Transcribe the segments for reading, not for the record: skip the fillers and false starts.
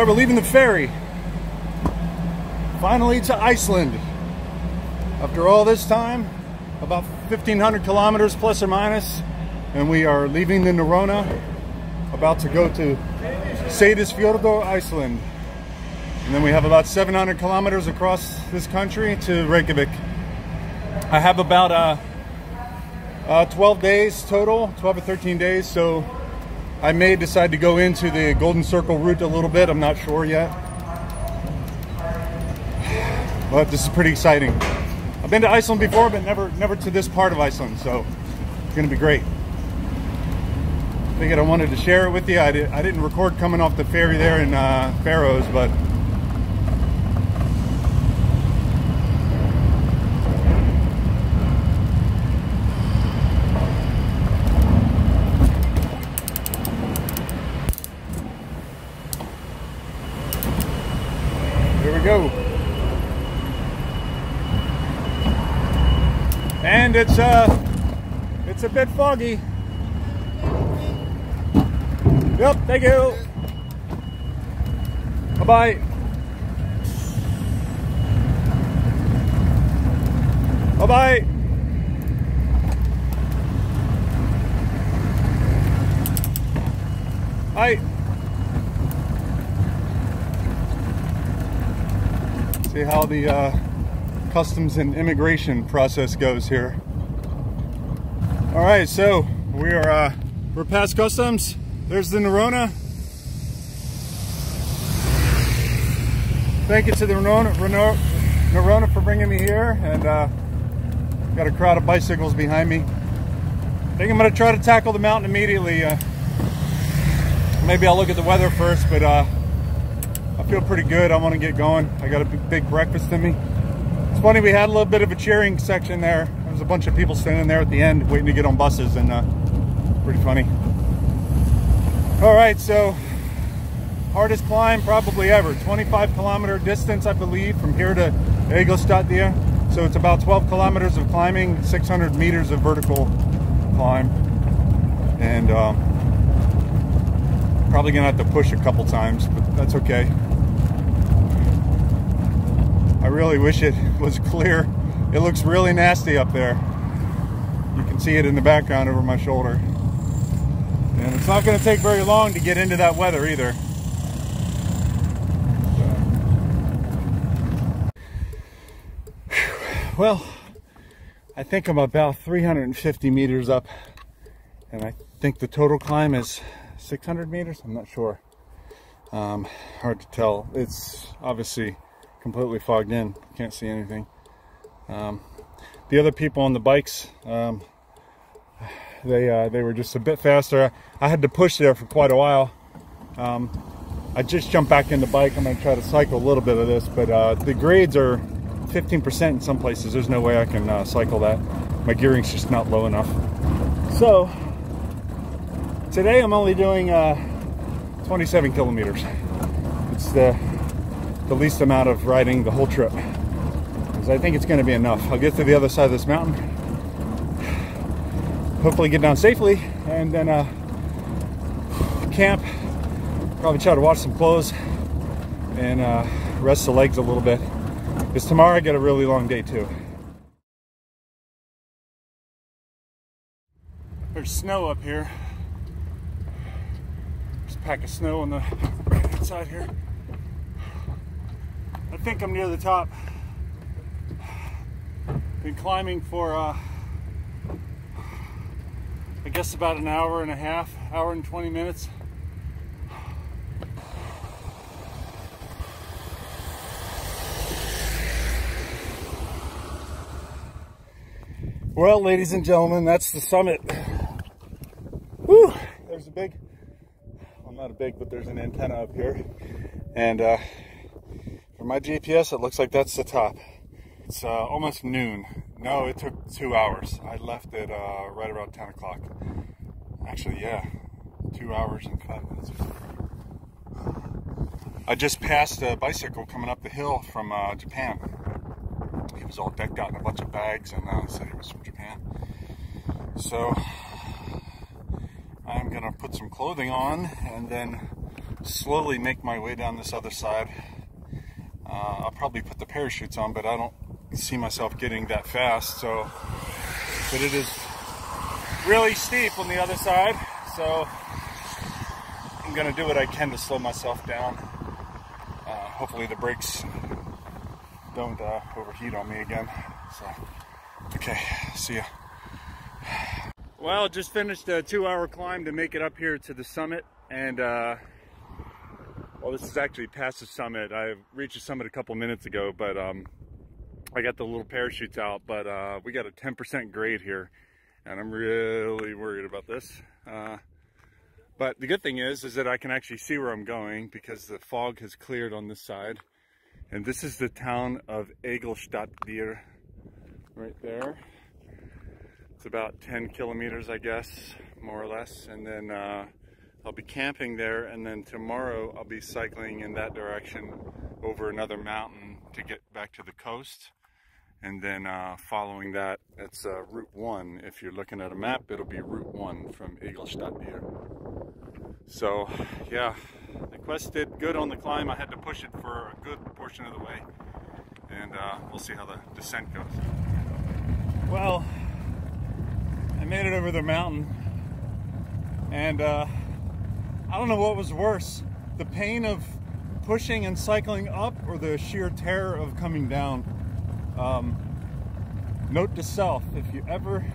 Alright, we're leaving the ferry. Finally to Iceland. After all this time, about 1,500 kilometers plus or minus, and we are leaving the Norrona, about to go to Seyðisfjörður, Iceland. And then we have about 700 kilometers across this country to Reykjavik. I have about 12 days total, 12 or 13 days, so I may decide to go into the Golden Circle route a little bit. I'm not sure yet. But this is pretty exciting. I've been to Iceland before, but never to this part of Iceland, so it's gonna be great. Figured I wanted to share it with you. I didn't record coming off the ferry there in Faroes, but here we go. And it's a bit foggy. Yep, thank you. Bye-bye. Bye-bye. Hi. See how the customs and immigration process goes here. All right, so we're past customs. There's the Norrona. Thank you to the Norrona for bringing me here, and got a crowd of bicycles behind me. I think I'm gonna try to tackle the mountain immediately. Maybe I'll look at the weather first, but I feel pretty good. I want to get going. I got a big breakfast in me. It's funny, we had a little bit of a cheering section there. There was a bunch of people standing there at the end waiting to get on buses, and pretty funny. All right, so hardest climb probably ever. 25-kilometer distance, I believe, from here to Egilsstaðir. So it's about 12 kilometers of climbing, 600 meters of vertical climb, and probably gonna have to push a couple times, but that's okay. I really wish it was clear. It looks really nasty up there. You can see it in the background over my shoulder. And it's not going to take very long to get into that weather either. Well, I think I'm about 350 meters up, and I think the total climb is 600 meters. I'm not sure. Hard to tell. It's obviously completely fogged in. Can't see anything. The other people on the bikes, they were just a bit faster. I had to push there for quite a while. I just jumped back in the bike. I'm going to try to cycle a little bit of this, but the grades are 15% in some places. There's no way I can cycle that. My gearing's just not low enough. So today I'm only doing 27 kilometers. It's the least amount of riding the whole trip, because I think it's going to be enough. I'll get to the other side of this mountain, hopefully get down safely, and then camp, probably try to wash some clothes and rest the legs a little bit, because tomorrow I get a really long day too. There's snow up here. There's a pack of snow on the right side here. I think I'm near the top. Been climbing for I guess about an hour and a half, hour and 20 minutes. Well, ladies and gentlemen, that's the summit. Woo! There's a big, well, not a big, but there's an antenna up here, and for my GPS, it looks like that's the top. It's almost noon. No, it took 2 hours. I left it right around 10 o'clock. Actually, yeah, 2 hours and 5 minutes or something. I just passed a bicycle coming up the hill from Japan. He was all decked out in a bunch of bags, and said he was from Japan. So I'm gonna put some clothing on and then slowly make my way down this other side. I'll probably put the parachutes on, but I don't see myself getting that fast. So, but it is really steep on the other side, so I'm gonna do what I can to slow myself down. Hopefully the brakes don't overheat on me again. So, okay, see ya. Well, just finished a 2-hour climb to make it up here to the summit, and well, this is actually past the summit. I reached the summit a couple minutes ago, but I got the little parachutes out, but we got a 10% grade here, and I'm really worried about this. But the good thing is that I can actually see where I'm going because the fog has cleared on this side. And this is the town of Iceland right there. It's about 10 kilometers, I guess, more or less. And then I'll be camping there, and then tomorrow I'll be cycling in that direction over another mountain to get back to the coast. And then following that, it's Route 1. If you're looking at a map, it'll be Route 1 from Iceland. So, yeah, the Quest did good on the climb. I had to push it for a good portion of the way. And we'll see how the descent goes. Well, I made it over the mountain. And I don't know what was worse, the pain of pushing and cycling up or the sheer terror of coming down. Note to self, if you ever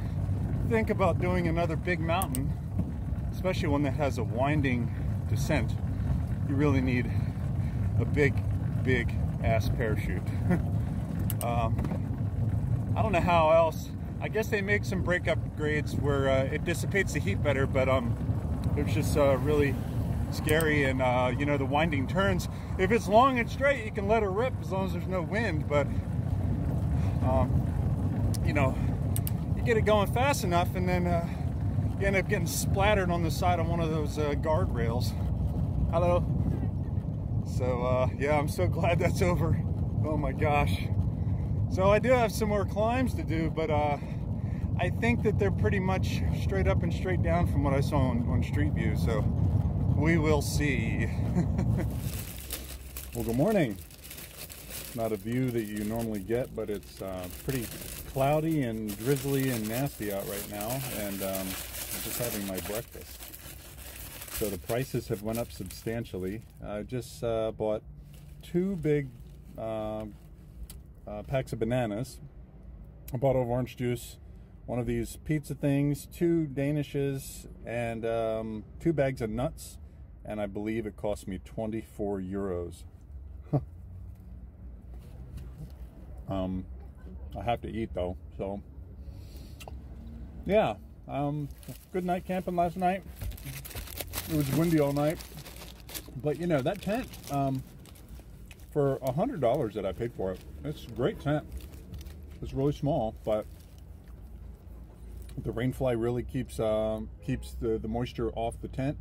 think about doing another big mountain, especially one that has a winding descent, you really need a big ass parachute. I don't know how else. I guess they make some breakup grades where it dissipates the heat better, but it's just really scary. And you know, the winding turns, if it's long and straight, you can let it rip as long as there's no wind, but you know, you get it going fast enough, and then you end up getting splattered on the side of one of those guardrails. Hello. So yeah, I'm so glad that's over. Oh my gosh. So I do have some more climbs to do, but I think that they're pretty much straight up and straight down from what I saw on Street View. So we will see. Well, good morning. Not a view that you normally get, but it's pretty cloudy and drizzly and nasty out right now, and I'm just having my breakfast. So the prices have went up substantially. I just bought 2 big packs of bananas, a bottle of orange juice, one of these pizza things, 2 Danishes, and 2 bags of nuts, and I believe it cost me 24 euros. I have to eat though, so yeah. Good night camping last night. It was windy all night, but you know, that tent, for $100 that I paid for it, it's a great tent. It's really small, but the rainfly really keeps the moisture off the tent,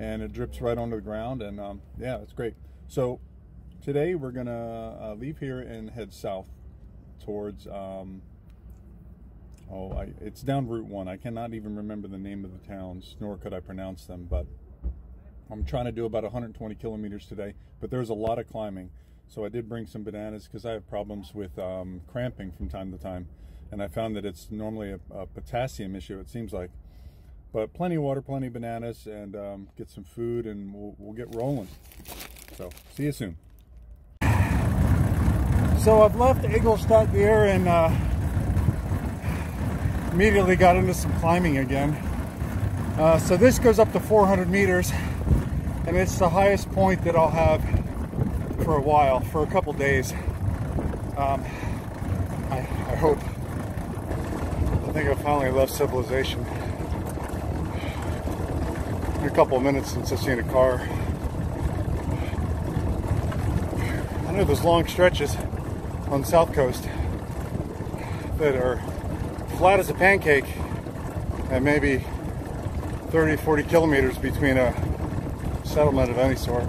and it drips right onto the ground, and yeah, it's great. So today we're gonna leave here and head south towards it's down Route 1. I cannot even remember the name of the towns, nor could I pronounce them, but I'm trying to do about 120 kilometers today, but there's a lot of climbing. So I did bring some bananas because I have problems with cramping from time to time, and I found that it's normally a potassium issue, it seems like. But plenty of water, plenty of bananas, and get some food, and we'll get rolling. So see you soon. So I've left Iceland and immediately got into some climbing again. So this goes up to 400 meters, and it's the highest point that I'll have for a while, for a couple days. I hope. I think I finally left civilization. In a couple of minutes since I've seen a car. I know there's long stretches on the south coast that are flat as a pancake, and maybe 30-40 kilometers between a settlement of any sort.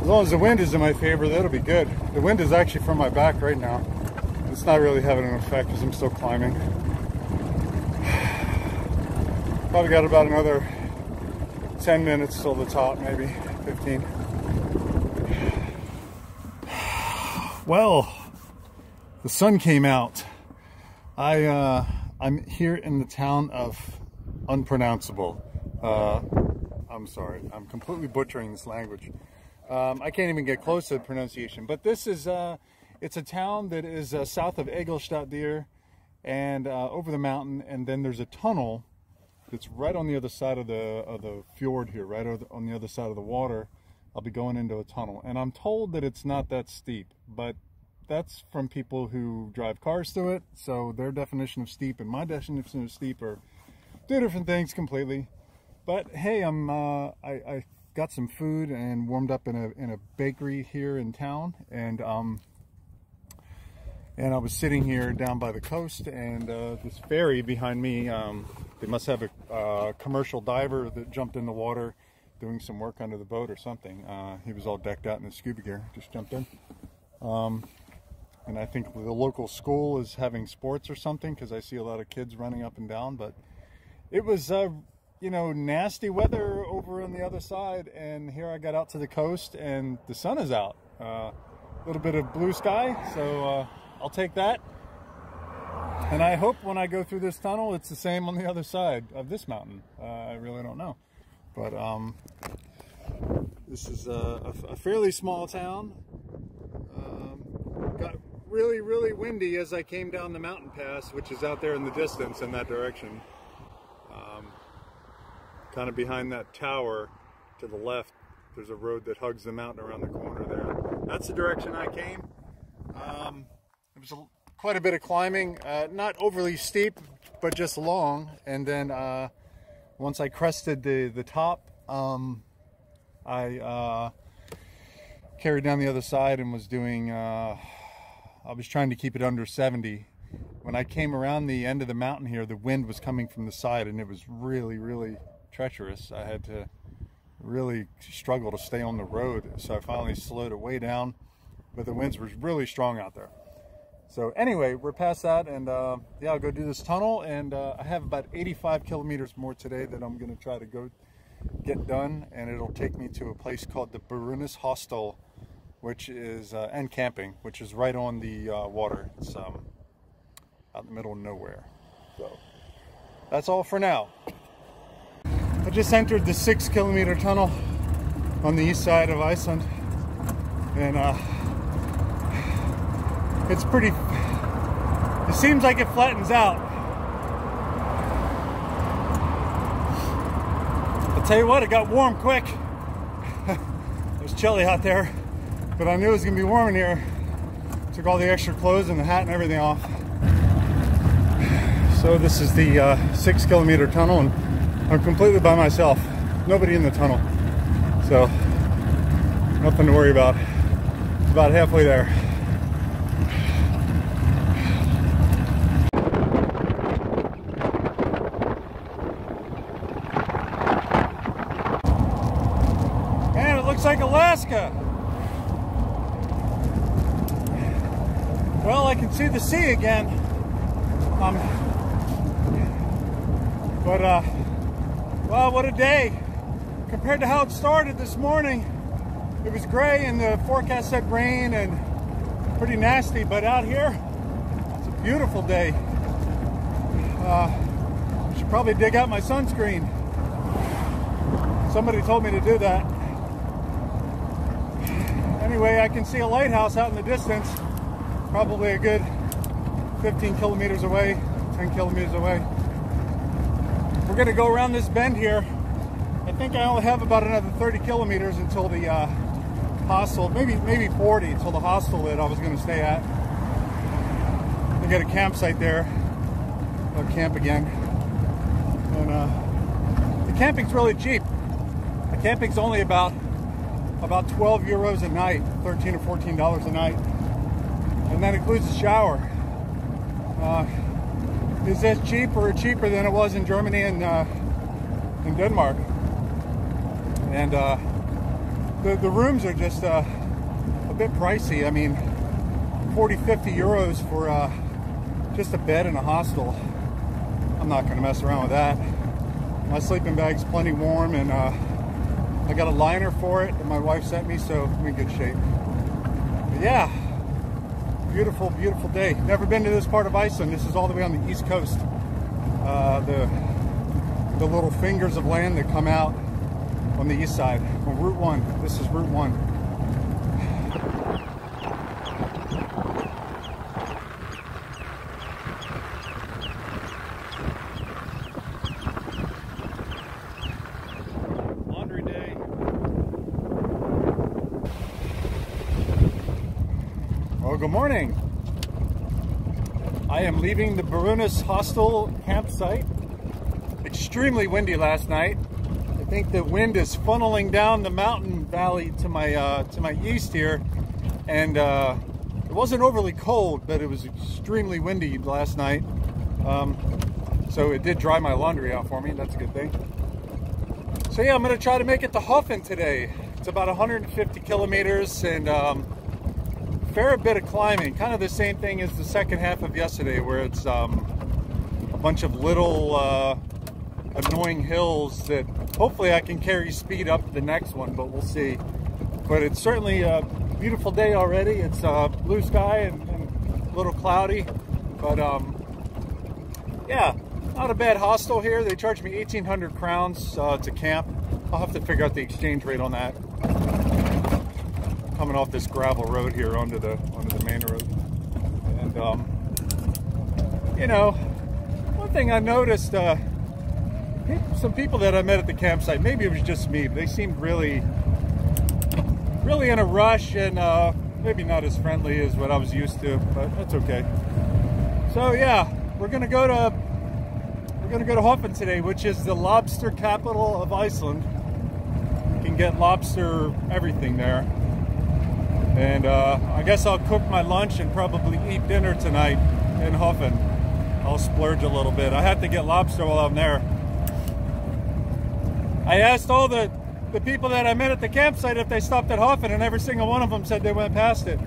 As long as the wind is in my favor, that'll be good. The wind is actually from my back right now. It's not really having an effect because I'm still climbing. Probably got about another 10 minutes till the top, maybe. 15. Well, the sun came out. I'm here in the town of unpronounceable. I'm sorry, I'm completely butchering this language. I can't even get close to the pronunciation, but this is it's a town that is south of Egelstaddir and over the mountain, and then there's a tunnel that's right on the other side of the fjord here, right on the other side of the water. I'll be going into a tunnel, and I'm told that it's not that steep, but that's from people who drive cars through it, so their definition of steep and my definition of steep are two different things completely. But hey, I got some food and warmed up in a bakery here in town, and I was sitting here down by the coast, and this ferry behind me, they must have a commercial diver that jumped in the water doing some work under the boat or something. He was all decked out in his scuba gear, just jumped in. And I think the local school is having sports or something, because I see a lot of kids running up and down. But it was, you know, nasty weather over on the other side, and here I got out to the coast and the sun is out. A little bit of blue sky, so I'll take that. And I hope when I go through this tunnel, it's the same on the other side of this mountain. I really don't know. But this is a fairly small town. Got really windy as I came down the mountain pass, which is out there in the distance in that direction. Kind of behind that tower to the left, there's a road that hugs the mountain around the corner there. That's the direction I came. It was quite a bit of climbing, not overly steep, but just long. And then once I crested the top, I carried down the other side and was doing, I was trying to keep it under 70. When I came around the end of the mountain here, the wind was coming from the side, and it was really treacherous. I had to really struggle to stay on the road, so I finally slowed it way down, but the winds were really strong out there. So anyway, we're past that, and yeah, I'll go do this tunnel, and I have about 85 kilometers more today that I'm going to try to go get done, and it'll take me to a place called the Barunis Hostel, which is, and camping, which is right on the water. It's out in the middle of nowhere. So that's all for now. I just entered the 6-kilometer tunnel on the east side of Iceland, and it's pretty, it seems like it flattens out. I'll tell you what, it got warm quick. It was chilly out there, but I knew it was gonna be warm in here. Took all the extra clothes and the hat and everything off. So this is the 6-kilometer tunnel, and I'm completely by myself. Nobody in the tunnel. So, nothing to worry about. It's about halfway there. Man, it looks like Alaska. Well, I can see the sea again. Well, what a day. Compared to how it started this morning, it was gray and the forecast said rain and pretty nasty, but out here, it's a beautiful day. I should probably dig out my sunscreen. Somebody told me to do that. Anyway, I can see a lighthouse out in the distance, probably a good 15 kilometers away, 10 kilometers away. We're going to go around this bend here. I think I only have about another 30 kilometers until the hostel, maybe 40 until the hostel that I was going to stay at. We got a campsite there. I'll camp again. And the camping's really cheap. The camping's only about 12 euros a night, $13 or $14 a night, and that includes a shower. Is this cheaper than it was in Germany and in Denmark? And the rooms are just a bit pricey. I mean, 40, 50 euros for just a bed in a hostel. I'm not going to mess around with that. My sleeping bag's plenty warm, and I got a liner for it that my wife sent me, so I'm in good shape. But yeah, beautiful, beautiful day. Never been to this part of Iceland. This is all the way on the east coast. The little fingers of land that come out on the east side on Route 1. This is Route 1. Laundry day. Well, good morning. I am leaving the Barunas Hostel campsite. Extremely windy last night. I think the wind is funneling down the mountain valley to my east here, and it wasn't overly cold, but it was extremely windy last night. So it did dry my laundry out for me. That's a good thing. So yeah, I'm gonna try to make it to Hoffen today. It's about 150 kilometers and fair bit of climbing. Kind of the same thing as the second half of yesterday, where it's a bunch of little annoying hills that hopefully I can carry speed up to the next one, but we'll see. But it's certainly a beautiful day already. It's blue sky and a little cloudy, but yeah, not a bad hostel here. They charged me 1,800 crowns to camp. I'll have to figure out the exchange rate on that. Coming off this gravel road here onto the main road, and you know, one thing I noticed. Some people that I met at the campsite, maybe it was just me, but they seemed really in a rush and maybe not as friendly as what I was used to, but that's okay. So yeah, we're gonna go to Hoffen today, which is the lobster capital of Iceland. You can get lobster everything there, and I guess I'll cook my lunch and probably eat dinner tonight in Hoffen. I'll splurge a little bit. I have to get lobster while I'm there. I asked all the people that I met at the campsite if they stopped at Hoffen, and every single one of them said they went past it.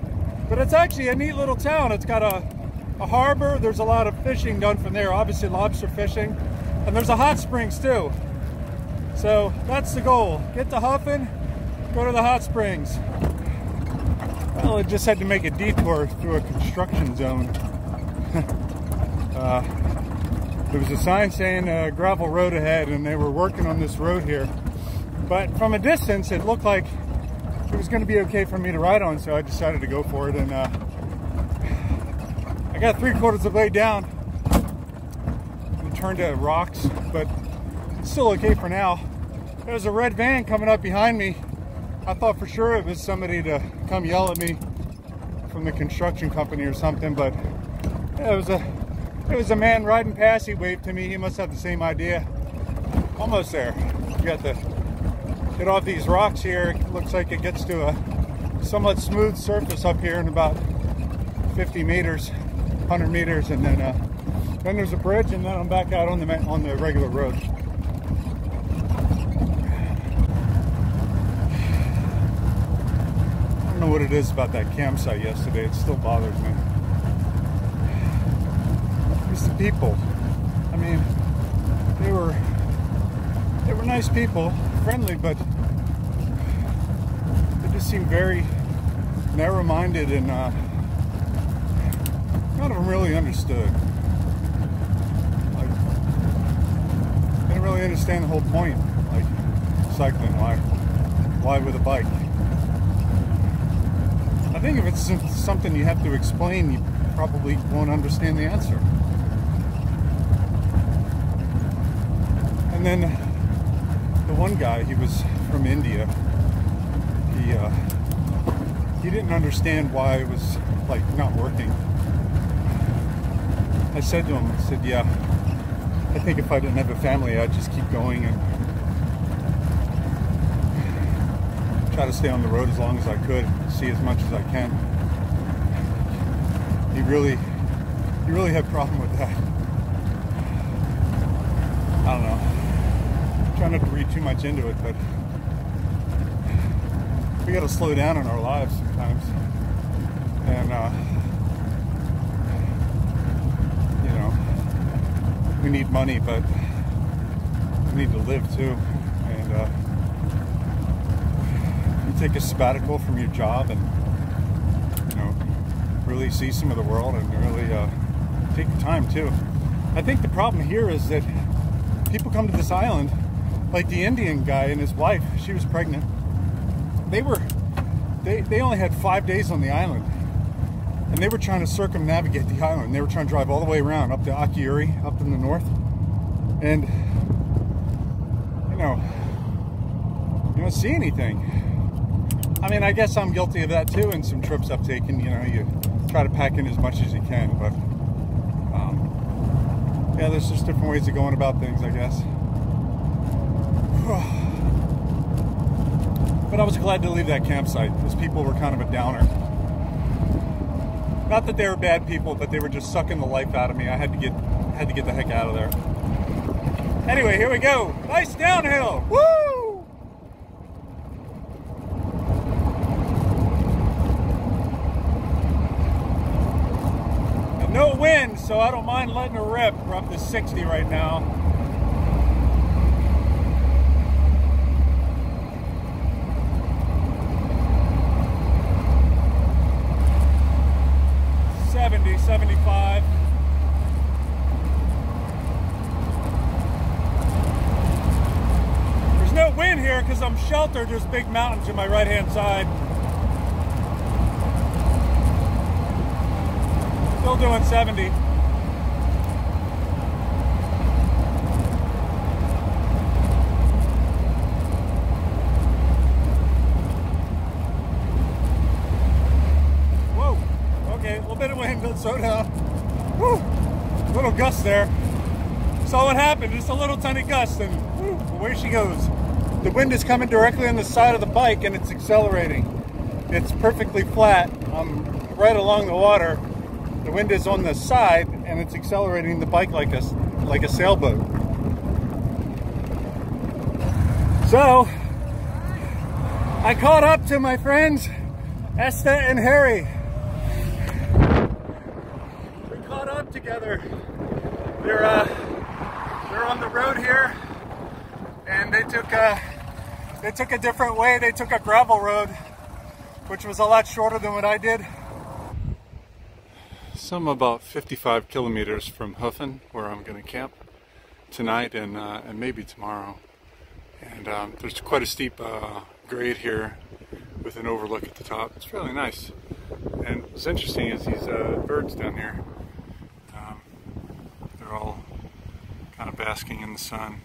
But it's actually a neat little town. It's got a harbor. There's a lot of fishing done from there, obviously lobster fishing. And there's a hot springs too. So that's the goal. Get to Hoffen, go to the hot springs. Well, I just had to make a detour through a construction zone. There was a sign saying gravel road ahead, and they were working on this road here. But from a distance, it looked like it was going to be okay for me to ride on, so I decided to go for it. And I got 3/4 of the way down and turned to rocks, but it's still okay for now. There's a red van coming up behind me. I thought for sure it was somebody to come yell at me from the construction company or something, but yeah, it was a man riding past. He waved to me. He must have the same idea. Almost there. You got to get off these rocks here. It looks like it gets to a somewhat smooth surface up here in about 50 meters, 100 meters, and then there's a bridge, and then I'm back out on the regular road. I don't know what it is about that campsite yesterday. It still bothers me. It's the people. I mean, they were nice people, friendly, but they just seemed very narrow-minded, and none of them really understood. Like, they didn't really understand the whole point. Like, cycling, why with a bike? I think if it's something you have to explain, you probably won't understand the answer. And then the one guy, he was from India. He didn't understand why it was like not working. I said to him, I said, yeah, I think if I didn't have a family, I'd just keep going and try to stay on the road as long as I could, see as much as I can. He really had a problem with that. I don't know. Try not to read too much into it, but we got to slow down in our lives sometimes, and you know, we need money, but we need to live too, and take a sabbatical from your job and, you know, really see some of the world and really take your time too. I think the problem here is that people come to this island, like the Indian guy and his wife, she was pregnant. They only had 5 days on the island, and they were trying to circumnavigate the island. They were trying to drive all the way around up to Akiuri, up in the north, and you don't see anything. I mean, I guess I'm guilty of that too in some trips I've taken. You know, you try to pack in as much as you can, but yeah, there's just different ways of going about things, I guess. But I was glad to leave that campsite because people were kind of a downer. Not that they were bad people, but they were just sucking the life out of me. I had to get the heck out of there. Anyway, here we go. Nice downhill. Woo! And no wind, so I don't mind letting her rip. We're up to 60 right now. $70, $75. There's no wind here because I'm sheltered. There's big mountains to my right-hand side. Still doing 70. Whoa. Okay, a little bit of wind, don't slow down. Woo. Little gust there. Saw what happened, just a little tiny gust, and woo, away she goes. The wind is coming directly on the side of the bike and it's accelerating. It's perfectly flat. I'm right along the water. The wind is on the side and it's accelerating the bike like a sailboat. So, I caught up to my friends, Esther and Harry. We caught up together. They're on the road here, and they took a different way. They took a gravel road, which was a lot shorter than what I did. So I'm about 55 kilometers from Huffen, where I'm going to camp tonight and maybe tomorrow. And there's quite a steep grade here with an overlook at the top. It's fairly nice. And what's interesting is these birds down here. They're all kind of basking in the sun.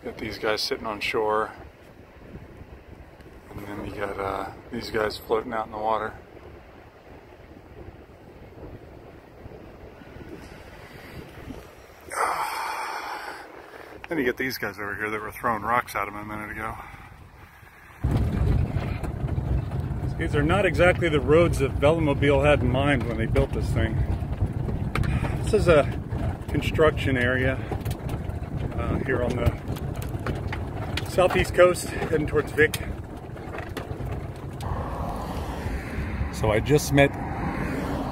Got these guys sitting on shore. And then you got these guys floating out in the water. Then you get these guys over here that were throwing rocks at them a minute ago. These are not exactly the roads that Velomobile had in mind when they built this thing. This is a construction area here on the southeast coast, heading towards Vik. So I just met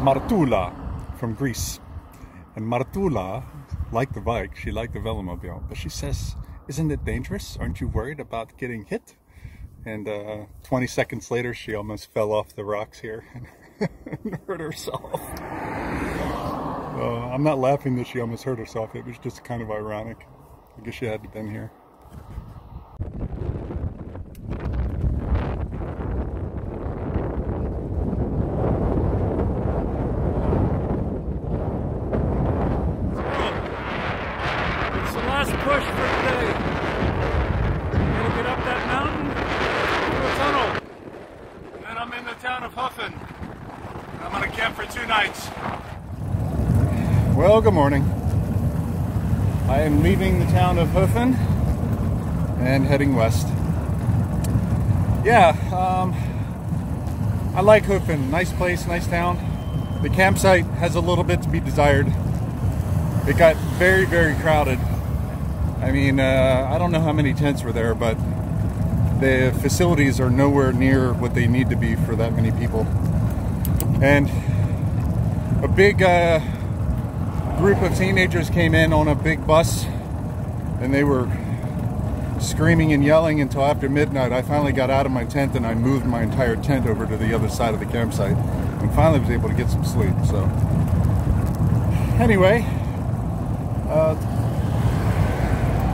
Martula from Greece. And Martula liked the bike, she liked the Velomobile, but she says, isn't it dangerous? Aren't you worried about getting hit? And 20 seconds later, she almost fell off the rocks here and hurt herself. I'm not laughing that she almost hurt herself, it was just kind of ironic. I guess she had to have been here. Last push for today. I'm gonna get up that mountain through a tunnel, and then I'm in the town of Huffen. I'm gonna camp for 2 nights. Well, good morning. I am leaving the town of Huffen and heading west. Yeah, I like Huffen. Nice place, nice town. The campsite has a little bit to be desired. It got very, very crowded. I mean, I don't know how many tents were there, but the facilities are nowhere near what they need to be for that many people. And a big group of teenagers came in on a big bus, and they were screaming and yelling until after midnight. I finally got out of my tent and I moved my entire tent over to the other side of the campsite and finally was able to get some sleep. So anyway,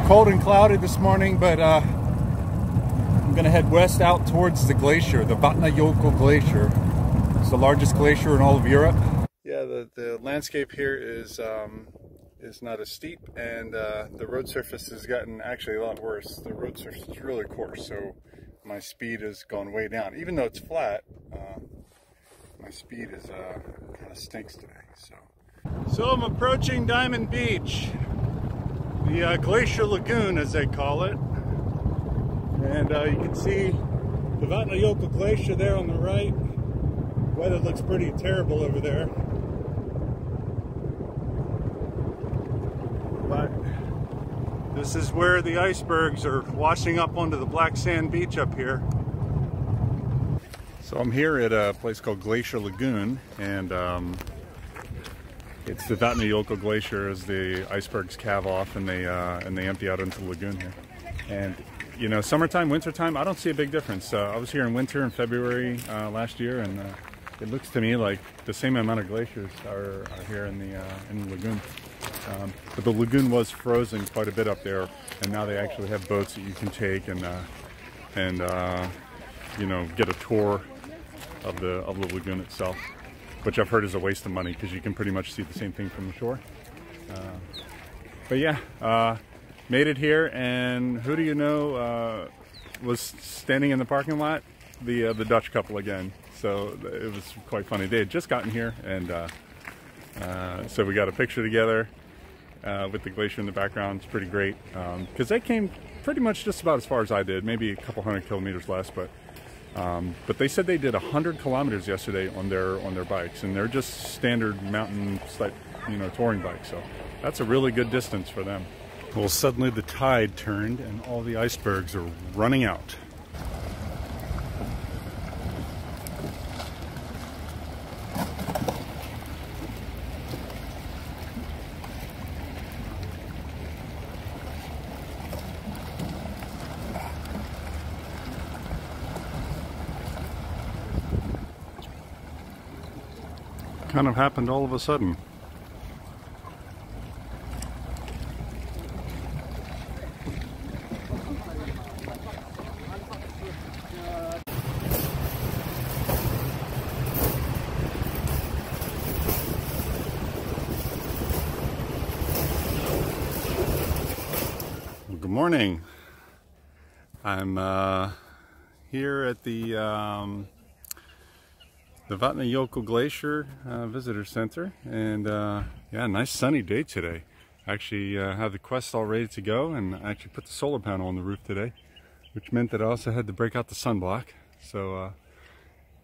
cold and cloudy this morning, but I'm gonna head west out towards the glacier, the Vatnajökull Glacier. It's the largest glacier in all of Europe. Yeah, the landscape here is not as steep, and the road surface has gotten actually a lot worse. The road surface is really coarse, so my speed has gone way down. Even though it's flat, my speed is kind of stinks today. So I'm approaching Diamond Beach, the Glacier Lagoon as they call it, and you can see the Vatnajökull Glacier there on the right. Weather looks pretty terrible over there. But this is where the icebergs are washing up onto the black sand beach up here. So I'm here at a place called Glacier Lagoon, and it's the Vatnajökull Glacier as the icebergs calve off and they empty out into the lagoon here. And you know, summertime, wintertime, I don't see a big difference. I was here in winter in February last year, and it looks to me like the same amount of glaciers are here in the lagoon. But the lagoon was frozen quite a bit up there, and now they actually have boats that you can take and you know, get a tour of the lagoon itself, which I've heard is a waste of money because you can pretty much see the same thing from the shore. But yeah, made it here, and who do you know was standing in the parking lot? The Dutch couple again. So it was quite funny. They had just gotten here, and so we got a picture together with the glacier in the background. It's pretty great because they came pretty much just about as far as I did, maybe a couple hundred kilometers less, but they said they did 100 kilometers yesterday on their bikes, and they're just standard mountain, you know, touring bikes. So that's a really good distance for them. Well, suddenly the tide turned, and all the icebergs are running out. Kind of happened all of a sudden. Well, good morning. I'm here at the Vatnajökull Glacier Visitor Center, and yeah, nice sunny day today. Actually have the Quest all ready to go, and I actually put the solar panel on the roof today, which meant that I also had to break out the sunblock. So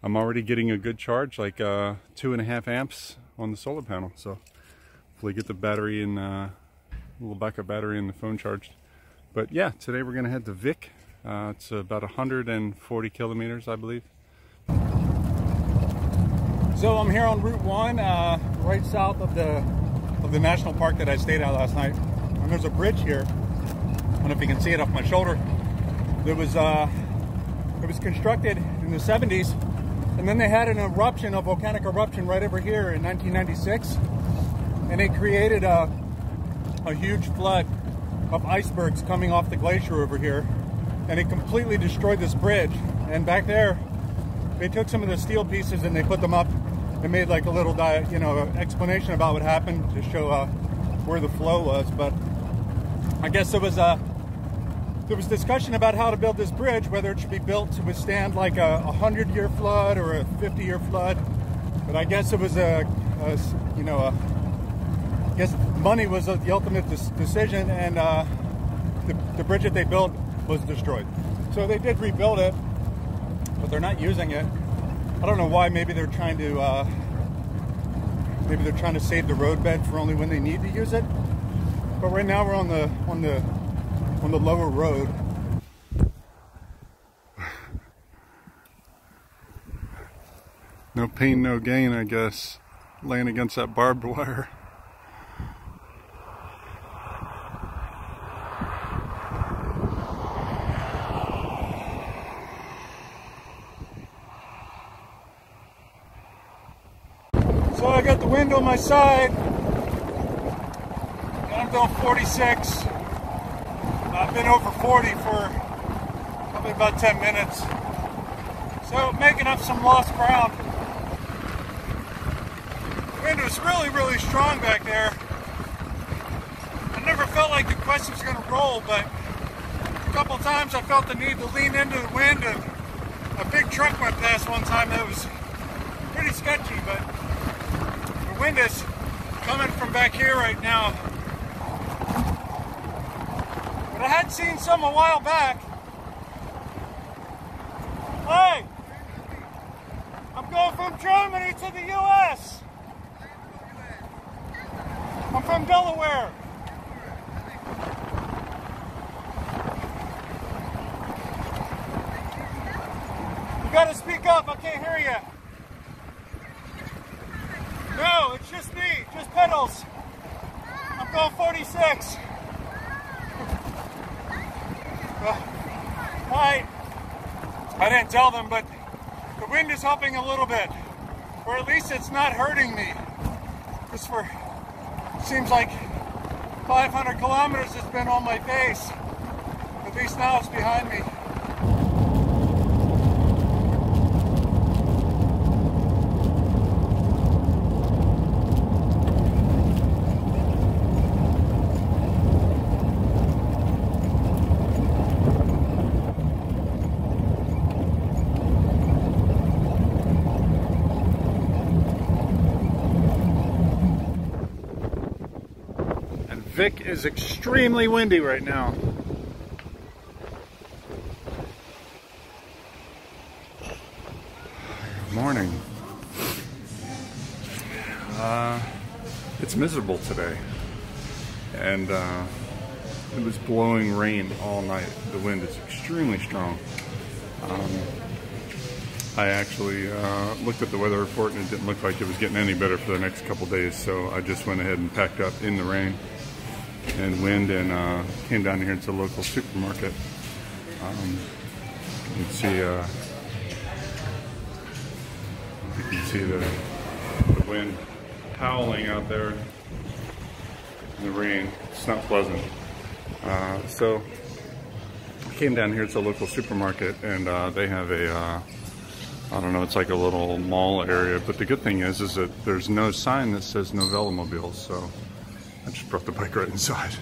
I'm already getting a good charge, like 2.5 amps on the solar panel. So hopefully get the battery and little backup battery in the phone charged. But yeah, today we're gonna head to Vik. It's about 140 kilometers, I believe. So I'm here on Route 1, right south of the national park that I stayed at last night. And there's a bridge here. I don't know if you can see it off my shoulder. It was constructed in the 70s, and then they had an eruption, a volcanic eruption right over here in 1996, and it created a huge flood of icebergs coming off the glacier over here, and it completely destroyed this bridge. And back there, they took some of the steel pieces and they put them up and made like a little explanation about what happened to show where the flow was. But I guess there was discussion about how to build this bridge, whether it should be built to withstand like a 100-year flood or a 50-year flood. But I guess it was I guess money was the ultimate decision, and the bridge that they built was destroyed. So they did rebuild it, but they're not using it. I don't know why. Maybe they're trying to save the roadbed for only when they need to use it. But right now we're on the lower road. No pain, no gain, I guess. Laying against that barbed wire. I got the wind on my side. I'm doing 46. I've been over 40 for probably about 10 minutes. So making up some lost ground. The wind was really, really strong back there. I never felt like the Quest was going to roll, but a couple times I felt the need to lean into the wind, and a big truck went past one time that was pretty sketchy, but the wind is coming from back here right now. But I had seen some a while back. Hey! I'm going from Germany to the US. I'm from Delaware. You gotta speak up, I can't hear you. No, it's just me, just pedals. I'm going 46. I didn't tell them, but the wind is helping a little bit. Or at least it's not hurting me. Just for, seems like 500 kilometers it's been on my face. At least now it's behind me. Vic is extremely windy right now. Good morning. It's miserable today, and it was blowing rain all night. The wind is extremely strong. I actually looked at the weather report, and it didn't look like it was getting any better for the next couple days, so I just went ahead and packed up in the rain and wind, and came down here to the local supermarket. You can see the wind howling out there in the rain. It's not pleasant. So I came down here to the local supermarket, and they have a I don't know, it's like a little mall area, but the good thing is that there's no sign that says no velomobiles, so I just brought the bike right inside.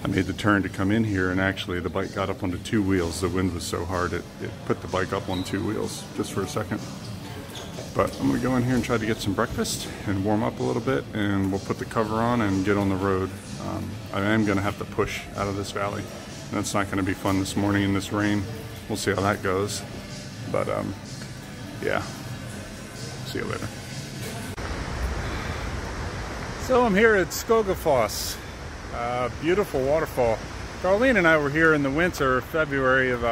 I made the turn to come in here, and actually the bike got up onto two wheels. The wind was so hard it put the bike up on two wheels just for a second. But I'm going to go in here and try to get some breakfast and warm up a little bit, and we'll put the cover on and get on the road. I am going to have to push out of this valley. That's not going to be fun this morning in this rain. We'll see how that goes. But yeah, see you later. So I'm here at Skogafoss, beautiful waterfall. Darlene and I were here in the winter, February of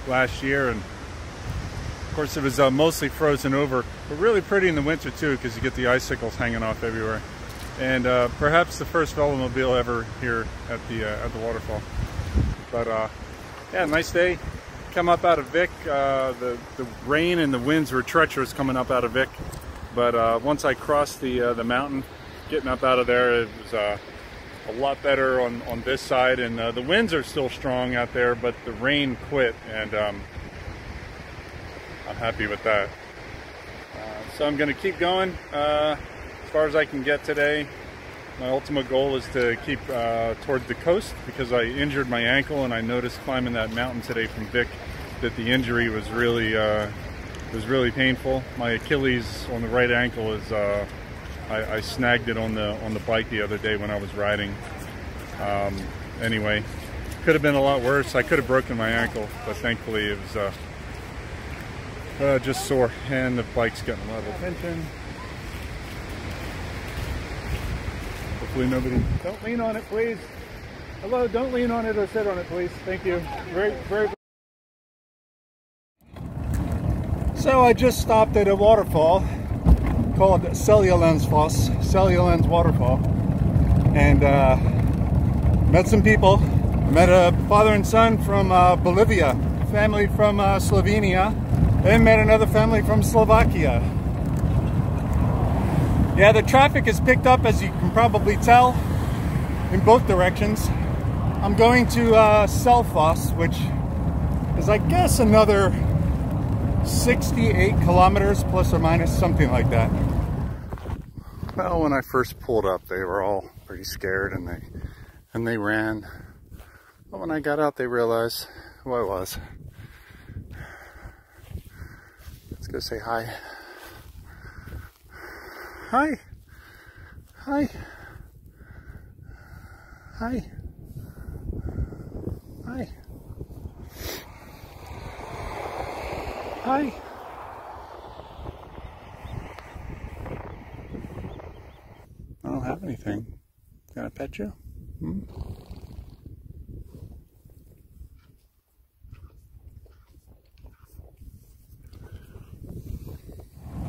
last year, and of course it was mostly frozen over, but really pretty in the winter too, because you get the icicles hanging off everywhere. And perhaps the first velomobile ever here at the waterfall. But yeah, nice day. Come up out of Vic. The rain and the winds were treacherous coming up out of Vic, but once I crossed the mountain, getting up out of there, it was a lot better on this side, and the winds are still strong out there, but the rain quit, and I'm happy with that. So I'm going to keep going as far as I can get today. My ultimate goal is to keep toward the coast, because I injured my ankle, and I noticed climbing that mountain today from Vic that the injury was really painful. My Achilles on the right ankle is I snagged it on the bike the other day when I was riding. Anyway, could have been a lot worse. I could have broken my ankle, but thankfully it was just sore, and the bike's getting a lot of attention. Hopefully nobody. Don't lean on it, please. Hello, don't lean on it or sit on it, please. Thank you. Very. So I just stopped at a waterfall called Seljalandsfoss Waterfall, and met some people. Met a father and son from Bolivia, family from Slovenia, and met another family from Slovakia. Yeah, the traffic has picked up, as you can probably tell, in both directions. I'm going to Selfoss, which is, I guess, another 68 kilometers plus or minus, something like that. Well, when I first pulled up, they were all pretty scared and they ran. But when I got out, they realized who I was. Let's go say hi. Hi. Hi. Hi. Hi. Hi. I don't have anything. Can I pet you? Hmm?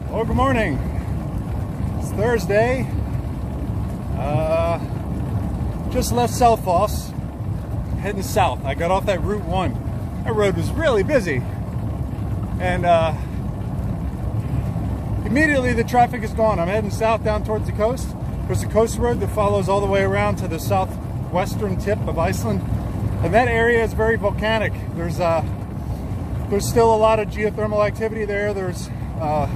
Well, good morning. It's Thursday. Just left Selfoss, heading south. I got off that Route 1. That road was really busy. And immediately the traffic is gone. I'm heading south down towards the coast. There's a coast road that follows all the way around to the southwestern tip of Iceland. And that area is very volcanic. There's still a lot of geothermal activity there. There's the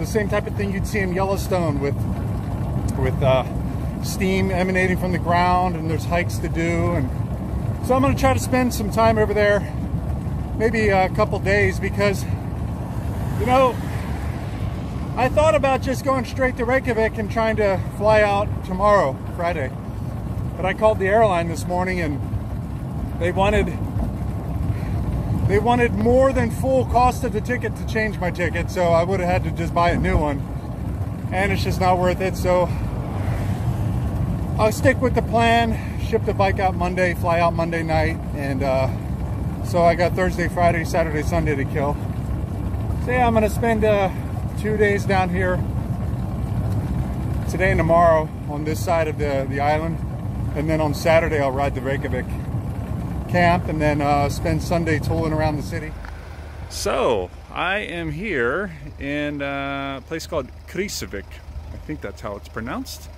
same type of thing you'd see in Yellowstone with steam emanating from the ground, and there's hikes to do. And so I'm going to try to spend some time over there, maybe a couple days, because, you know, I thought about just going straight to Reykjavik and trying to fly out tomorrow, Friday. But I called the airline this morning and they wanted more than full cost of the ticket to change my ticket, so I would have had to just buy a new one. And it's just not worth it, so I'll stick with the plan, ship the bike out Monday, fly out Monday night, and so I got Thursday, Friday, Saturday, Sunday to kill. So yeah, I'm gonna spend 2 days down here, today and tomorrow, on this side of the island, and then on Saturday I'll ride to Reykjavik camp, and then spend Sunday tooling around the city. So I am here in a place called Krýsuvík. I think that's how it's pronounced.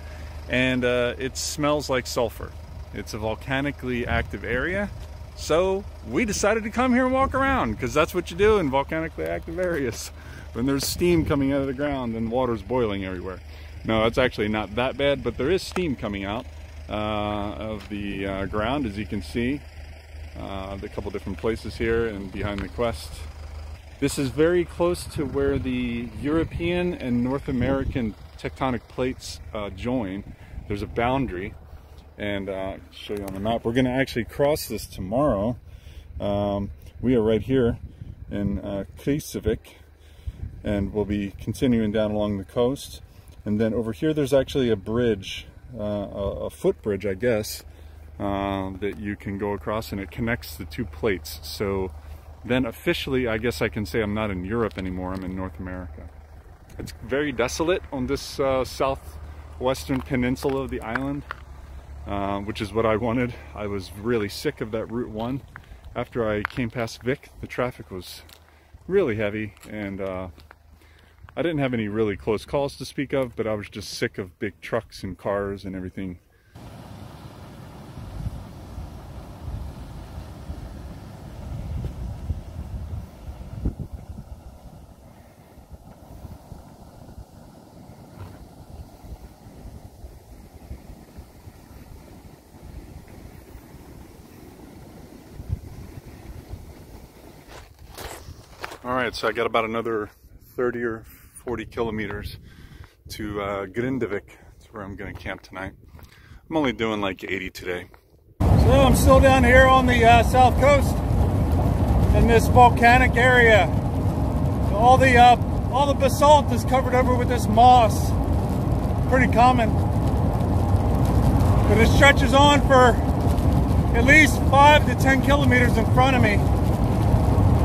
And it smells like sulfur. It's a volcanically active area, so we decided to come here and walk around, because that's what you do in volcanically active areas. When there's steam coming out of the ground and water's boiling everywhere. No, it's actually not that bad, but there is steam coming out of the ground, as you can see. A couple different places here and behind the Quest. This is very close to where the European and North American tectonic plates join. There's a boundary, and I'll show you on the map. We're going to actually cross this tomorrow. We are right here in Krýsuvík, and we'll be continuing down along the coast. And then over here there's actually a bridge, a footbridge, I guess, that you can go across, and it connects the two plates. So then officially I guess I can say I'm not in Europe anymore, I'm in North America. It's very desolate on this southwestern peninsula of the island, which is what I wanted. I was really sick of that Route 1. After I came past Vik, the traffic was really heavy, and I didn't have any really close calls to speak of, but I was just sick of big trucks and cars and everything. Alright, so I got about another 30 or 40 kilometers to Grindavik. That's where I'm going to camp tonight. I'm only doing like 80 today. So I'm still down here on the south coast in this volcanic area. All the basalt is covered over with this moss. Pretty common. But it stretches on for at least 5 to 10 kilometers in front of me.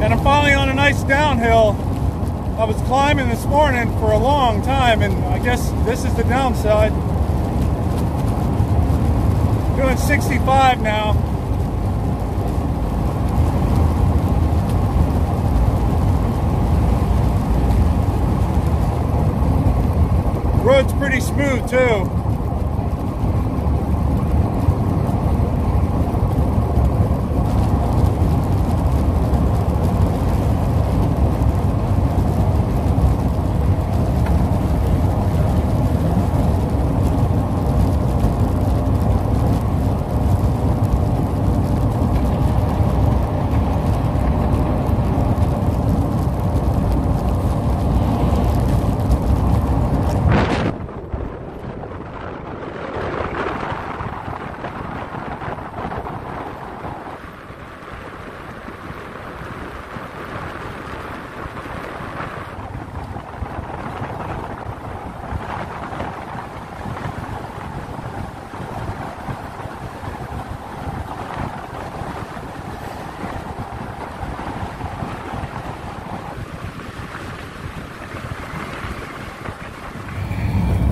And I'm finally on a nice downhill. I was climbing this morning for a long time, and I guess this is the downside. Doing 65 now. road's pretty smooth too.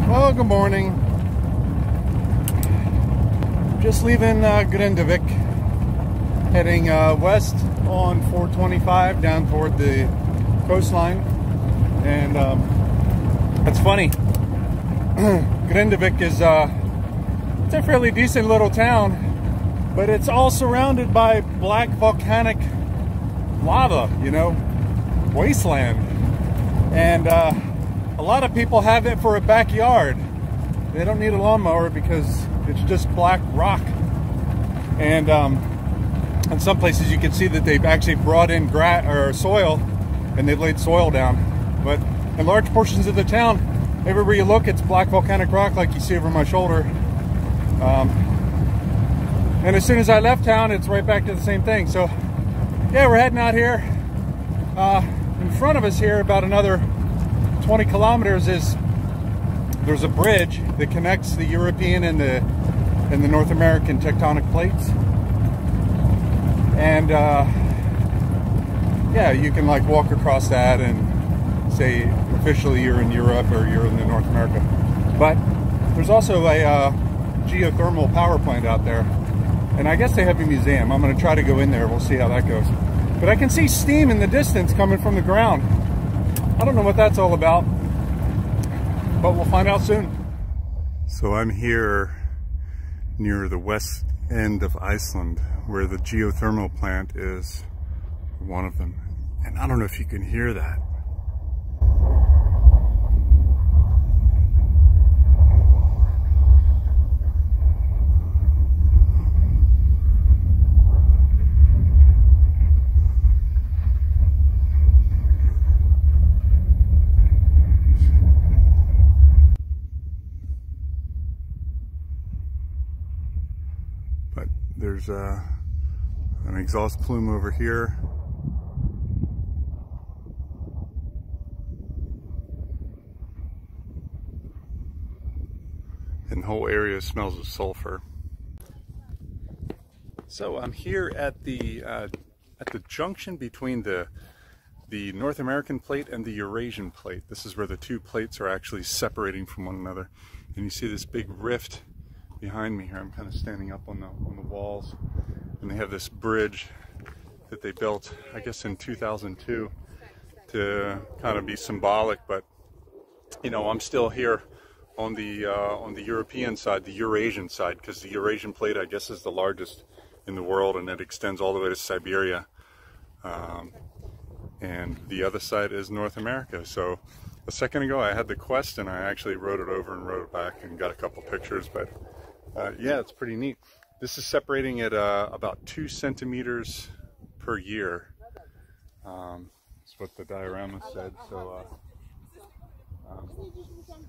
Well, good morning. Just leaving Grindavik, heading west on 425 down toward the coastline. And it's funny, Grindavik is it's a fairly decent little town, but it's all surrounded by black volcanic lava, you know, wasteland. And a lot of people have it for a backyard. They don't need a lawnmower because it's just black rock. And in some places you can see that they've actually brought in soil, and they've laid soil down. But in large portions of the town, everywhere you look, it's black volcanic rock like you see over my shoulder. And as soon as I left town, it's right back to the same thing. So yeah, we're heading out here. In front of us here, about another 20 kilometers, there's a bridge that connects the European and the North American tectonic plates. And yeah, you can like walk across that and say officially you're in Europe or you're in the North America. But there's also a geothermal power plant out there, and I guess they have a museum. I'm going to try to go in there. We'll see how that goes. But I can see steam in the distance coming from the ground. I don't know what that's all about, but we'll find out soon. So I'm here near the west end of Iceland, where the geothermal plant is one of them. And I don't know if you can hear that. There's an exhaust plume over here. And the whole area smells of sulfur. So I'm here at the junction between the North American plate and the Eurasian plate. This is where the two plates are actually separating from one another. And you see this big rift behind me here. I'm kind of standing up on the walls, and they have this bridge that they built, I guess in 2002, to kind of be symbolic. But you know, I'm still here on the European side, the Eurasian side, because the Eurasian plate, I guess, is the largest in the world, and it extends all the way to Siberia. And the other side is North America. So a second ago I had the Quest, and I actually rode it over and rode it back and got a couple pictures. But yeah, it's pretty neat. This is separating at about 2 centimeters per year. That's what the diorama said. So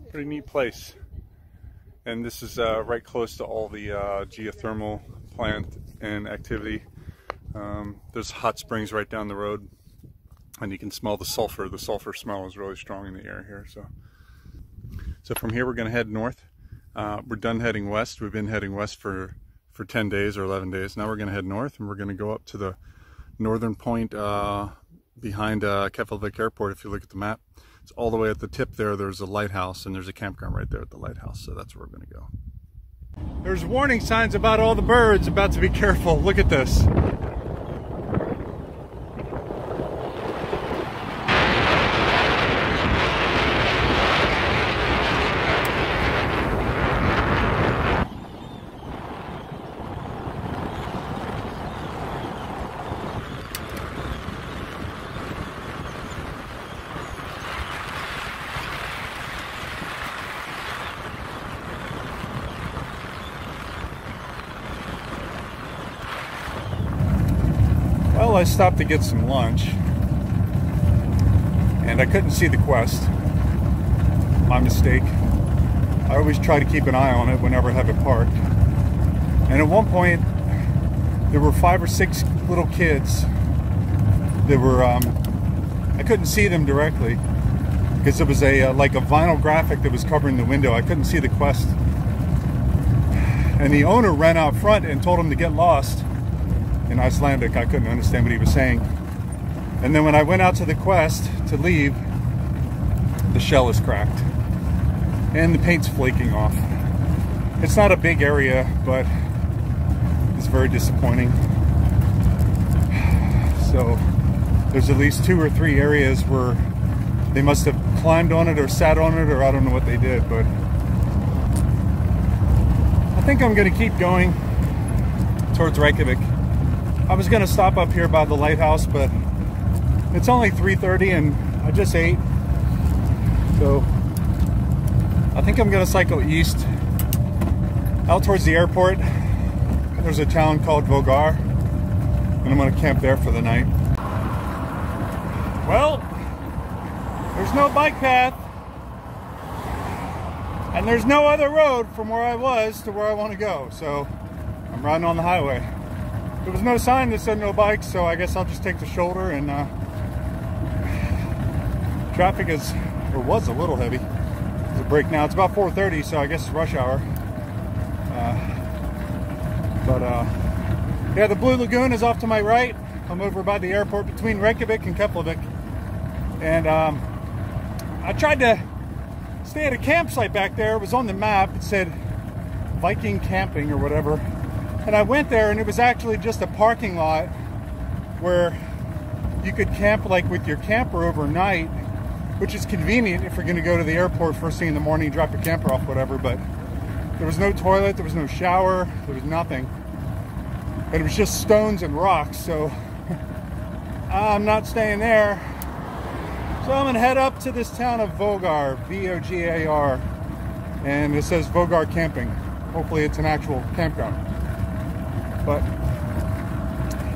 pretty neat place. And this is right close to all the geothermal plant and activity. There's hot springs right down the road, and you can smell the sulfur. The sulfur smell is really strong in the air here. So from here we're going to head north. We're done heading west. We've been heading west for 10 days or 11 days. Now we're going to head north, and we're going to go up to the northern point behind Keflavik Airport. If you look at the map, it's all the way at the tip there. There's a lighthouse, and there's a campground right there at the lighthouse. So that's where we're going to go. There's warning signs about all the birds. About to be careful. Look at this. I stopped to get some lunch, and I couldn't see the Quest. My mistake. I always try to keep an eye on it whenever I have it parked. And at one point, there were 5 or 6 little kids that were, I couldn't see them directly because there was a like a vinyl graphic that was covering the window. I couldn't see the Quest. And the owner ran out front and told him to get lost in Icelandic. I couldn't understand what he was saying. And then when I went out to the Quest to leave, the shell is cracked and the paint's flaking off. It's not a big area, but it's very disappointing. So there's at least 2 or 3 areas where they must have climbed on it or sat on it, or I don't know what they did, but I think I'm going to keep going towards Reykjavik. I was going to stop up here by the lighthouse, but it's only 3:30 and I just ate. So I think I'm going to cycle east out towards the airport. There's a town called Vogar, and I'm going to camp there for the night. Well, there's no bike path, and there's no other road from where I was to where I want to go, so I'm riding on the highway. There was no sign that said no bikes, so I guess I'll just take the shoulder. And traffic is, or was, a little heavy. There's a break now. It's about 4:30, so I guess it's rush hour. Yeah, the Blue Lagoon is off to my right. I'm over by the airport between Reykjavik and Keflavik. And I tried to stay at a campsite back there. It was on the map. It said Viking camping or whatever. And I went there, and it was actually just a parking lot where you could camp like with your camper overnight, which is convenient if you're going to go to the airport first thing in the morning, drop your camper off, whatever. But there was no toilet, there was no shower, there was nothing. And it was just stones and rocks, so I'm not staying there. So I'm gonna head up to this town of Vogar, V-O-G-A-R, and it says Vogar Camping. Hopefully it's an actual campground. But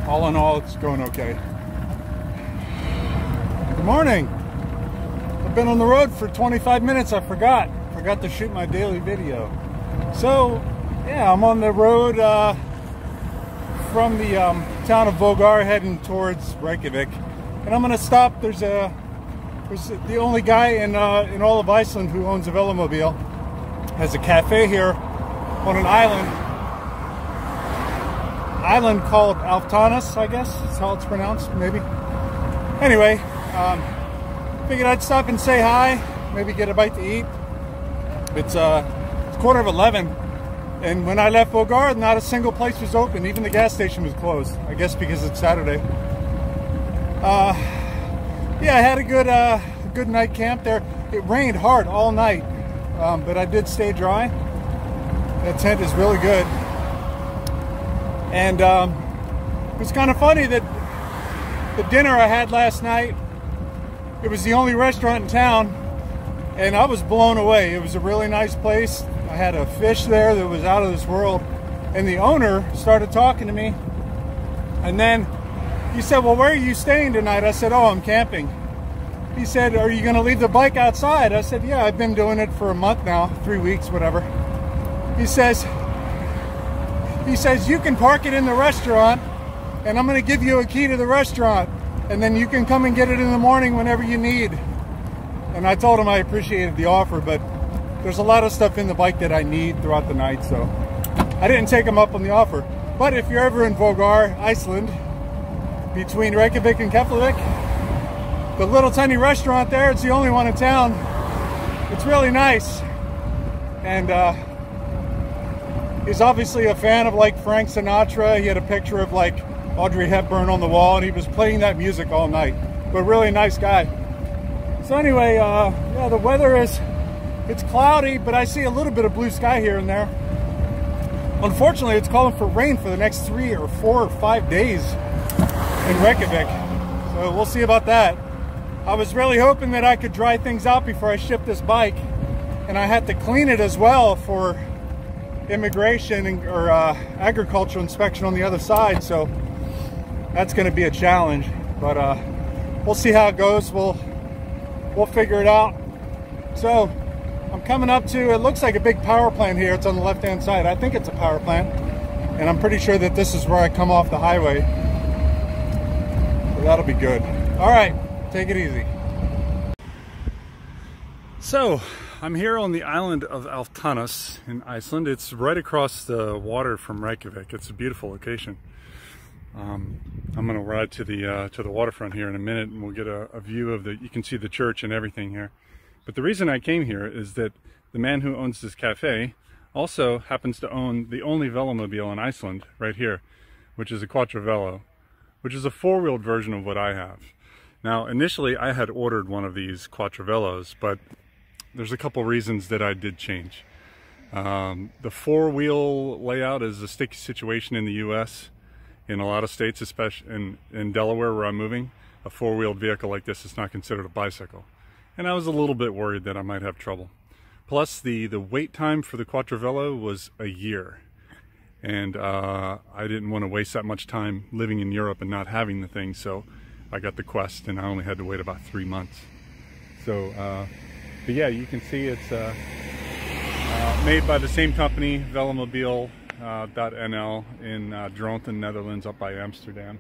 all in all, it's going okay. Good morning. I've been on the road for 25 minutes, I forgot to shoot my daily video. So yeah, I'm on the road from the town of Vogar heading towards Reykjavik, and I'm gonna stop. There's the only guy in all of Iceland who owns a Velomobile. Has a cafe here on an island called Alftanas, I guess is how it's pronounced, maybe. Anyway, figured I'd stop and say hi, maybe get a bite to eat. It's 11:15. And when I left Vogar, not a single place was open. Even the gas station was closed. I guess because it's Saturday. Yeah, I had a good night camp there. It rained hard all night, but I did stay dry. That tent is really good. And it's kind of funny that the dinner I had last night, it was the only restaurant in town, and I was blown away. It was a really nice place. I had a fish there that was out of this world, and the owner started talking to me, and then he said, well, where are you staying tonight? I said, oh, I'm camping. He said, are you going to leave the bike outside? I said, yeah, I've been doing it for a month now, 3 weeks, whatever. He says, you can park it in the restaurant, and I'm going to give you a key to the restaurant, and then you can come and get it in the morning whenever you need. And I told him I appreciated the offer, but there's a lot of stuff in the bike that I need throughout the night, so I didn't take him up on the offer. But if you're ever in Vogar, Iceland, between Reykjavik and Keflavik, the little tiny restaurant there, it's the only one in town. It's really nice. And he's obviously a fan of like Frank Sinatra. He had a picture of like Audrey Hepburn on the wall, and he was playing that music all night. But really nice guy. So anyway, yeah, the weather is, it's cloudy, but I see a little bit of blue sky here and there. Unfortunately, it's calling for rain for the next 3 or 4 or 5 days in Reykjavik. So we'll see about that. I was really hoping that I could dry things out before I ship this bike, and I had to clean it as well for immigration or agricultural inspection on the other side. So that's going to be a challenge, but we'll see how it goes. We'll figure it out. So I'm coming up to, it looks like a big power plant here. It's on the left hand side. I think it's a power plant, and I'm pretty sure that this is where I come off the highway, so that'll be good. All right, take it easy. So I'm here on the island of Álftanes in Iceland. It's right across the water from Reykjavik. It's a beautiful location. I'm going to ride to the waterfront here in a minute, and we'll get a view of you can see the church and everything here. But the reason I came here is that the man who owns this cafe also happens to own the only velomobile in Iceland right here, which is a Quattro Velo, which is a four-wheeled version of what I have. Now, initially I had ordered one of these Quattro Velos, but there's a couple reasons that I did change. The four-wheel layout is a sticky situation in the US. In a lot of states, especially in Delaware where I'm moving, a four-wheeled vehicle like this is not considered a bicycle. And I was a little bit worried that I might have trouble. Plus, the wait time for the Quattro Velo was a year. And I didn't want to waste that much time living in Europe and not having the thing, so I got the Quest, and I only had to wait about 3 months. So, but yeah, you can see it's made by the same company, Velomobile.nl in Dronten, Netherlands, up by Amsterdam.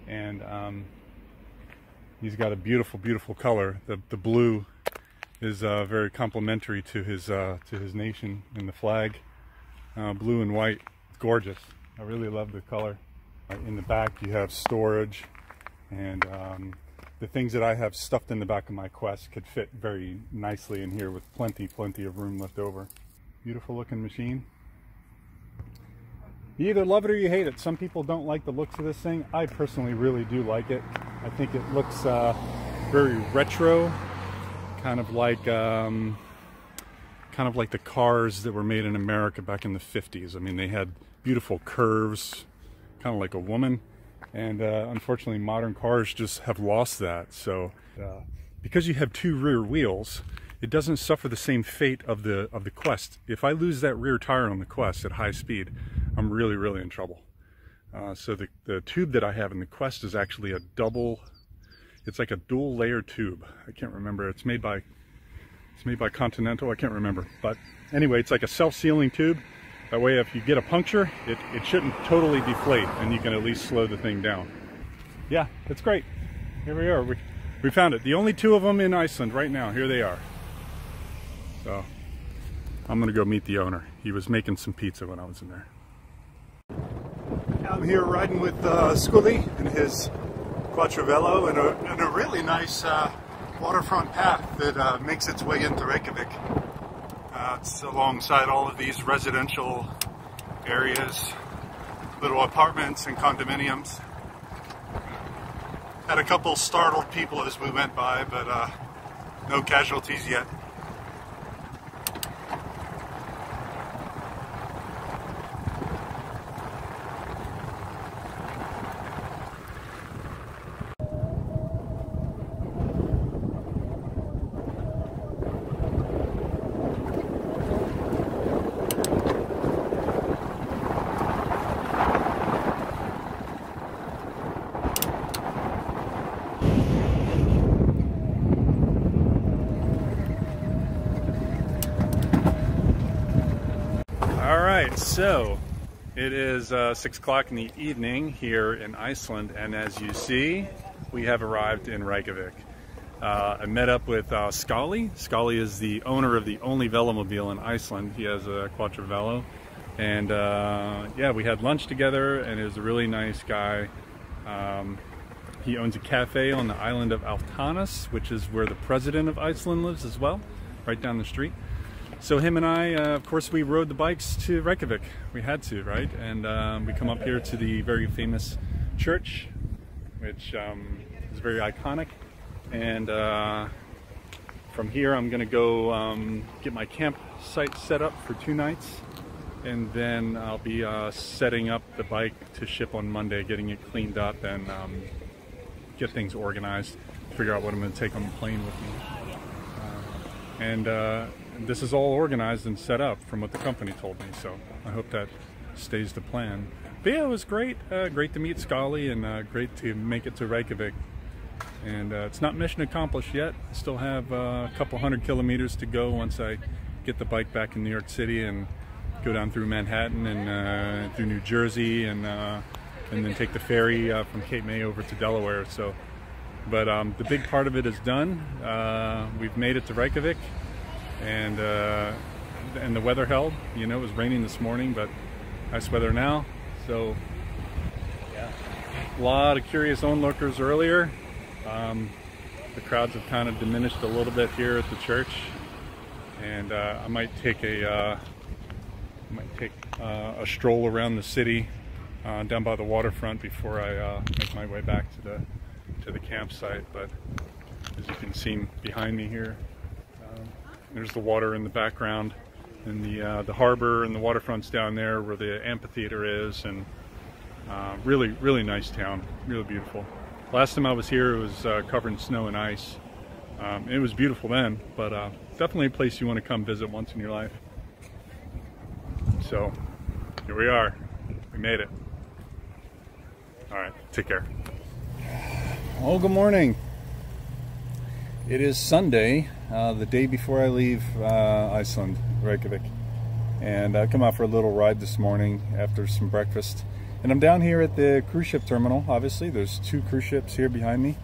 And he's got a beautiful, beautiful color. The blue is very complementary to his nation and the flag. Blue and white, gorgeous. I really love the color. In the back you have storage, and the things that I have stuffed in the back of my Quest could fit very nicely in here with plenty of room left over. Beautiful looking machine. You either love it or you hate it. Some people don't like the looks of this thing. I personally really do like it. I think it looks very retro, kind of like the cars that were made in America back in the 50s. I mean, they had beautiful curves, kind of like a woman, and unfortunately modern cars just have lost that. So because you have two rear wheels, it doesn't suffer the same fate of the Quest. If I lose that rear tire on the Quest at high speed, I'm really in trouble. So the tube that I have in the Quest is actually it's like a dual layer tube. I can't remember. It's made by Continental. I can't remember. But anyway, it's like a self-sealing tube. That way, if you get a puncture, it shouldn't totally deflate, and you can at least slow the thing down. Yeah, it's great. Here we are. We found it. The only two of them in Iceland right now. Here they are. So I'm gonna go meet the owner. He was making some pizza when I was in there. I'm here riding with Scully and his Quattro Velo in a really nice waterfront path that makes its way into Reykjavik. It's alongside all of these residential areas, little apartments and condominiums. Had a couple startled people as we went by, but no casualties yet. So it is 6 o'clock in the evening here in Iceland, and as you see, we have arrived in Reykjavik. I met up with Scully. Scully is the owner of the only velomobile in Iceland. He has a Quattro Velo, and yeah, we had lunch together, and he was a really nice guy. He owns a cafe on the island of Álftanes, which is where the president of Iceland lives as well, right down the street. So him and I, of course, we rode the bikes to Reykjavik. We had to, right? And we come up here to the very famous church, which is very iconic. And from here, I'm gonna go get my campsite set up for 2 nights. And then I'll be setting up the bike to ship on Monday, getting it cleaned up and get things organized, figure out what I'm gonna take on the plane with me. This is all organized and set up from what the company told me, so I hope that stays the plan. But yeah, it was great. Great to meet Scully, and great to make it to Reykjavik. And it's not mission accomplished yet. I still have a couple 100 kilometers to go once I get the bike back in New York City and go down through Manhattan and through New Jersey, and then take the ferry from Cape May over to Delaware. So, but the big part of it is done. We've made it to Reykjavik, and the weather held. You know, it was raining this morning, but nice weather now. So yeah, a lot of curious onlookers earlier. The crowds have kind of diminished a little bit here at the church, and I might take a stroll around the city down by the waterfront before I make my way back to the campsite. But as you can see behind me here, there's the water in the background, and the harbor and the waterfront's down there where the amphitheater is, and really nice town, really beautiful. Last time I was here, it was covered in snow and ice. It was beautiful then, but definitely a place you want to come visit once in your life. So here we are. We made it. All right, take care. Oh, good morning. It is Sunday, the day before I leave Iceland, Reykjavik. And I come out for a little ride this morning after some breakfast. And I'm down here at the cruise ship terminal. Obviously, there's 2 cruise ships here behind me.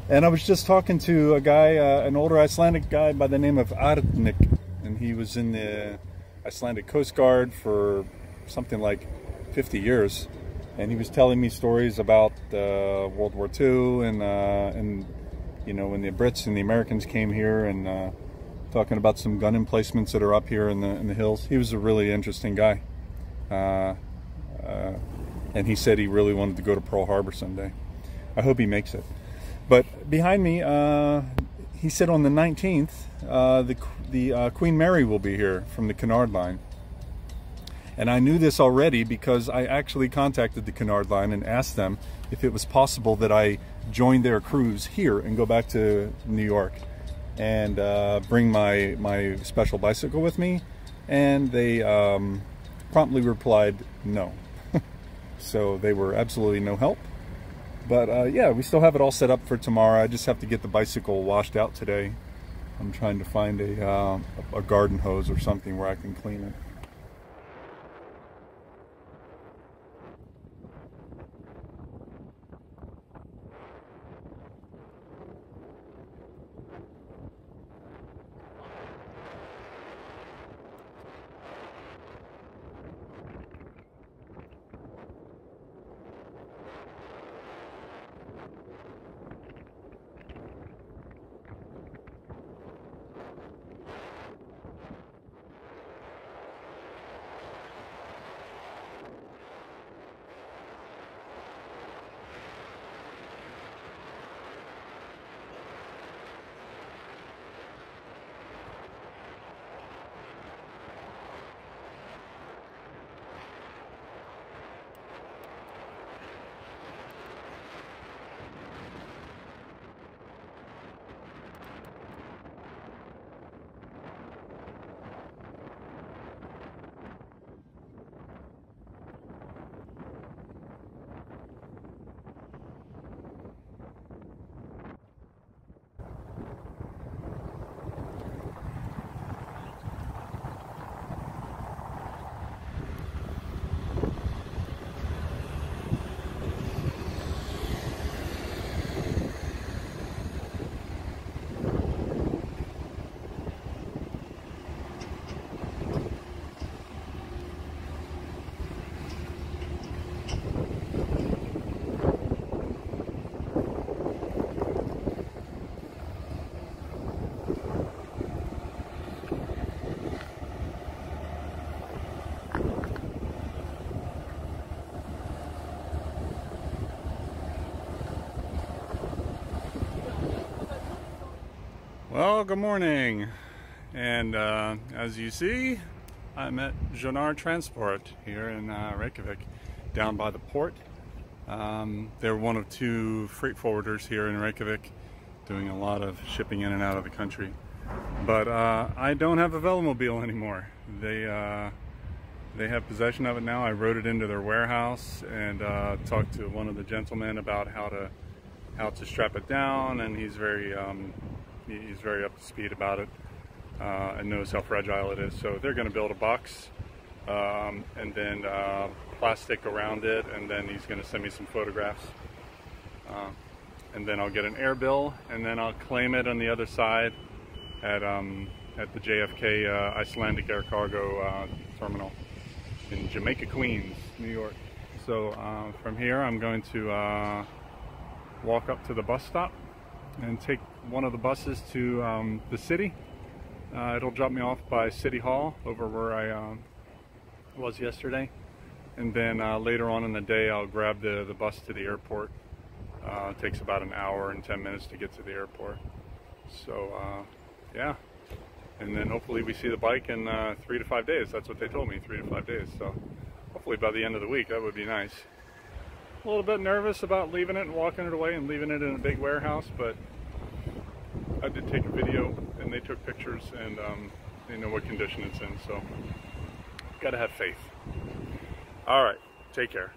And I was just talking to a guy, an older Icelandic guy by the name of Arnik. And he was in the Icelandic Coast Guard for something like 50 years. And he was telling me stories about World War II and you know, when the Brits and the Americans came here, and talking about some gun emplacements that are up here in the hills. He was a really interesting guy. And he said he really wanted to go to Pearl Harbor someday. I hope he makes it. But behind me, he said on the 19th, the Queen Mary will be here from the Cunard Line. And I knew this already because I actually contacted the Cunard Line and asked them if it was possible that I join their cruise here and go back to New York and bring my special bicycle with me. And they promptly replied no. So they were absolutely no help. But yeah, we still have it all set up for tomorrow. I just have to get the bicycle washed out today. I'm trying to find a garden hose or something where I can clean it. Well, good morning, and as you see, I'm at Jonar Transport here in Reykjavik, down by the port. They're one of 2 freight forwarders here in Reykjavik, doing a lot of shipping in and out of the country. But I don't have a Velomobile anymore. They They have possession of it now. I rode it into their warehouse and talked to one of the gentlemen about how to strap it down, and he's very up to speed about it and knows how fragile it is. So they're going to build a box and then plastic around it, and then he's going to send me some photographs. And then I'll get an air bill, and then I'll claim it on the other side at the JFK Icelandic Air Cargo Terminal in Jamaica, Queens, New York. So from here I'm going to walk up to the bus stop and take one of the buses to the city. It'll drop me off by City Hall over where I was yesterday, and then later on in the day I'll grab the bus to the airport. It takes about an hour and 10 minutes to get to the airport. So yeah, and then hopefully we see the bike in 3 to 5 days. That's what they told me, 3 to 5 days. So hopefully by the end of the week, that would be nice. A little bit nervous about leaving it and walking it away and leaving it in a big warehouse, but I did take a video and they took pictures, and they know what condition it's in, so gotta have faith. All right, take care.